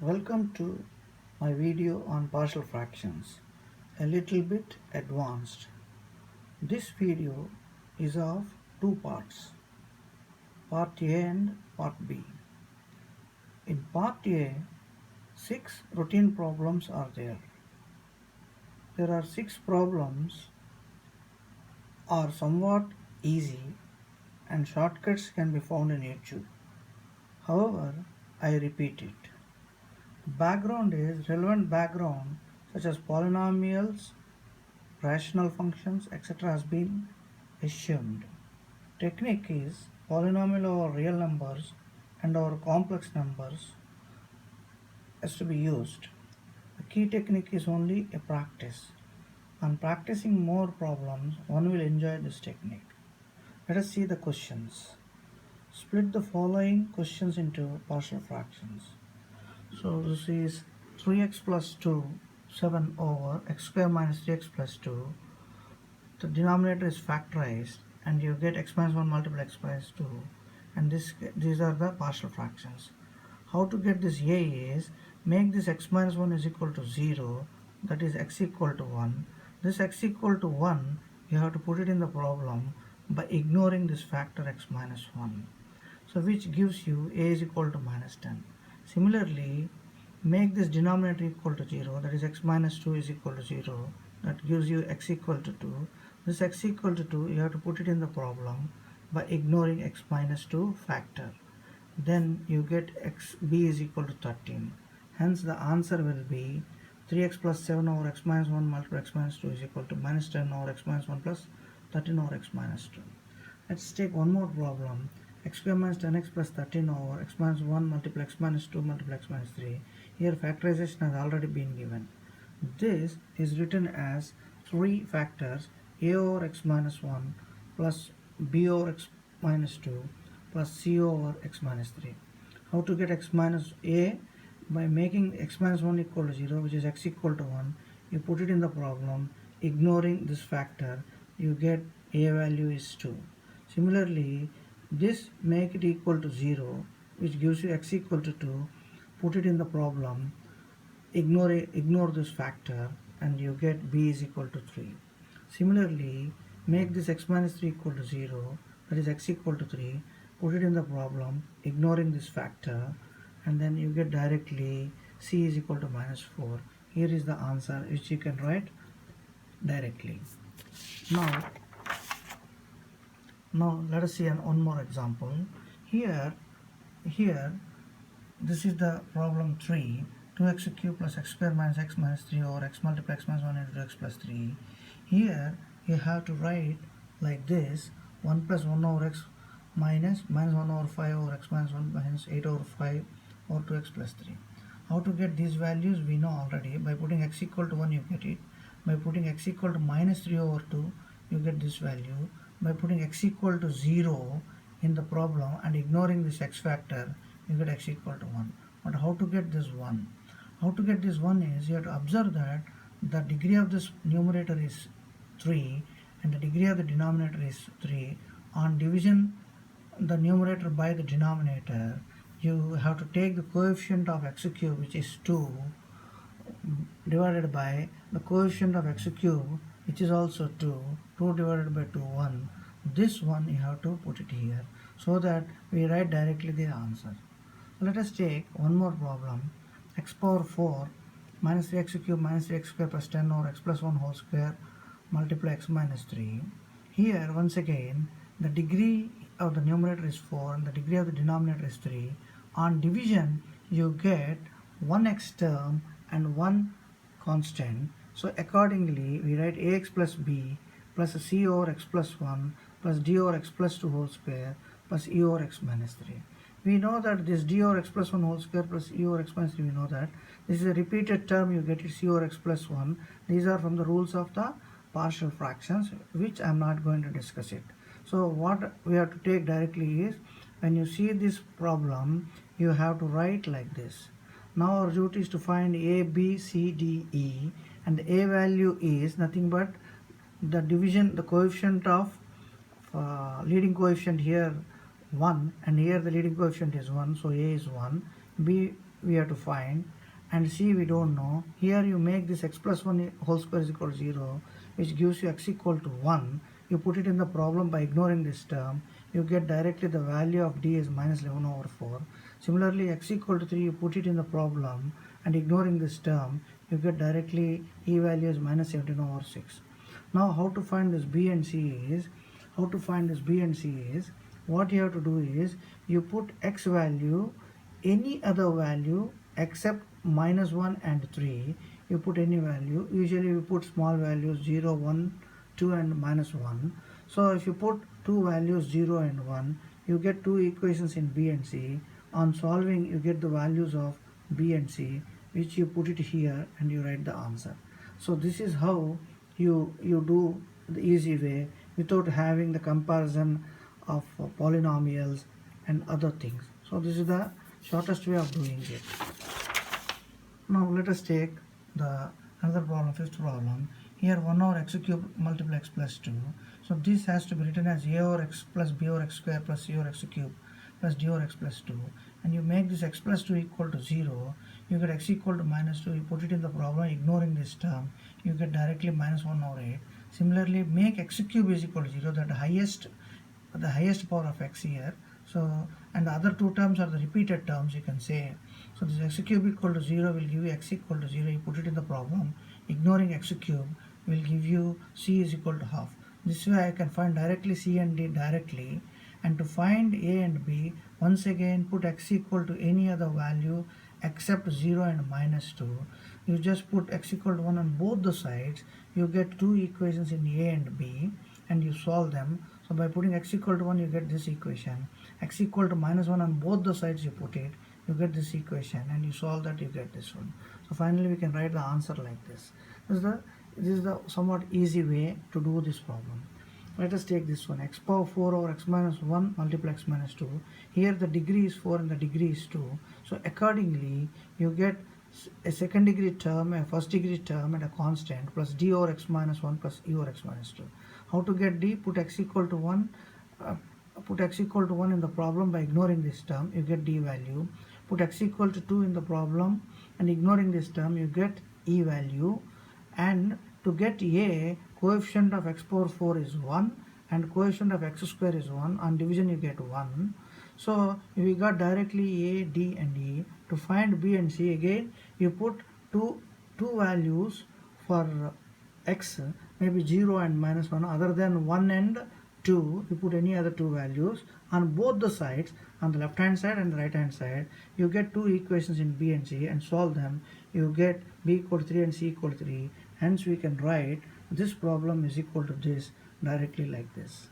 Welcome to my video on partial fractions, a little bit advanced. This video is of two parts, part A and part B. In part A, 6 routine problems are there. There are 6 problems are somewhat easy and shortcuts can be found in YouTube. However, I repeat it. Background is relevant background such as polynomials, rational functions, etc. has been assumed. Technique is polynomial over real numbers and over complex numbers has to be used. The key technique is only a practice. On practicing more problems, one will enjoy this technique. Let us see the questions. Split the following questions into partial fractions. So this is 3x plus 2, 7 over x square minus 3x plus 2. The denominator is factorized and you get x minus 1 multiple x minus 2, and these are the partial fractions. How to get this a is make this x minus 1 is equal to 0, that is x equal to 1. This x equal to 1 you have to put it in the problem by ignoring this factor x minus 1, so which gives you a is equal to minus 10. Similarly, make this denominator equal to 0, that is x minus 2 is equal to 0, that gives you x equal to 2. This x equal to 2 you have to put it in the problem by ignoring x minus 2 factor. Then you get b is equal to 13. Hence the answer will be 3x plus 7 over x minus 1 multiple x minus 2 is equal to minus 10 over x minus 1 plus 13 over x minus 2. Let's take one more problem. X square minus 10x plus 13 over x minus 1 multiple x minus 2 multiple x minus 3. Here factorization has already been given. This is written as 3 factors a over x minus 1 plus b over x minus 2 plus c over x minus 3. How to get x minus a? By making x minus 1 equal to 0, which is x equal to 1. You put it in the problem, ignoring this factor, you get a value is 2. Similarly, this make it equal to 0, which gives you x equal to 2. Put it in the problem, ignore this factor, and you get b is equal to 3. Similarly, make this x minus 3 equal to 0, that is x equal to 3. Put it in the problem, ignoring this factor, and then you get directly c is equal to minus 4. Here is the answer which you can write directly. Now let us see one more example. Here this is the problem 3. 2x cubed plus x square minus x minus 3 over x multiple x minus 1 into x plus 3. Here you have to write like this: 1 plus 1 over x minus 1 over 5 over x minus 1 minus 8 over 5 over 2x plus 3. How to get these values we know already. By putting x equal to 1 you get it. By putting x equal to minus 3 over 2 you get this value. By putting x equal to 0 in the problem and ignoring this x factor, you get x equal to 1. But how to get this 1? How to get this 1 is you have to observe that the degree of this numerator is 3 and the degree of the denominator is 3. On division the numerator by the denominator, you have to take the coefficient of x cube, which is 2, divided by the coefficient of x cube, which is also 2. 2 divided by 2, 1. This one you have to put it here so that we write directly the answer. So let us take one more problem. X power 4 minus 3x cube minus 3x square plus 10 over x plus 1 whole square multiply x minus 3. Here once again the degree of the numerator is 4 and the degree of the denominator is 3. On division you get one x term and one constant. So accordingly we write ax plus b plus c over x plus 1 plus d over x plus 2 whole square plus e over x minus 3. We know that this d over x plus 1 whole square plus e over x minus 3, we know that this is a repeated term, you get it c over x plus 1. These are from the rules of the partial fractions, which I am not going to discuss it. So what we have to take directly is, when you see this problem, you have to write like this. Now our duty is to find a, b, c, d, e, and the a value is nothing but the division, the coefficient of leading coefficient here 1, and here the leading coefficient is 1, so a is 1. B we have to find, and C we don't know. Here you make this x plus 1 whole square is equal to 0, which gives you x equal to 1. You put it in the problem by ignoring this term. You get directly the value of D is minus 11 over 4. Similarly, x equal to 3, you put it in the problem and ignoring this term, you get directly E value is minus 17 over 6. Now how to find this B and C is, what you have to do is, you put x value, any other value except minus 1 and 3, you put any value. Usually we put small values 0, 1, 2 and minus 1. So if you put two values 0 and 1, you get two equations in B and C. On solving, you get the values of B and C, which you put it here and you write the answer. So this is how you do the easy way without having the comparison of polynomials and other things. So this is the shortest way of doing it. Now let us take the another problem, fifth problem. Here 1 over x cube multiple x plus 2. So this has to be written as a over x plus b over x square plus c over x cube plus d over x plus 2. And you make this x plus 2 equal to 0. You get x equal to minus 2. You put it in the problem ignoring this term. You get directly minus 1 over 8. Similarly, make x cube is equal to 0. That the highest power of x here. So, and the other two terms are the repeated terms, you can say. So this x cube equal to 0 will give you x equal to 0. You put it in the problem. Ignoring x cube will give you c is equal to half. This way I can find directly c and d directly. And to find a and b, once again put x equal to any other value except 0 and minus 2. You just put x equal to 1 on both the sides. You get two equations in a and b, and you solve them. So by putting x equal to 1, you get this equation. X equal to minus 1 on both the sides, you put it, you get this equation, and you solve that, you get this one. So finally we can write the answer like this. This is the somewhat easy way to do this problem. Let us take this one, x power 4 over x minus 1 multiple x minus 2. Here the degree is 4 and the degree is 2. So accordingly, you get a second degree term, a first degree term, and a constant plus d over x minus 1 plus e over x minus 2. How to get d? Put x equal to 1. Put x equal to 1 in the problem by ignoring this term, you get d value. Put x equal to 2 in the problem and ignoring this term, you get e value. And to get a, coefficient of x power 4 is 1 and coefficient of x square is 1. On division you get 1. So we got directly a, d and e. To find b and c, again you put two values for x, maybe 0 and minus 1, other than 1 and 2, you put any other two values on both the sides, on the left hand side and the right hand side. You get two equations in b and c and solve them. You get b equal to 3 and c equal to 3. Hence we can write this problem is equal to this directly like this.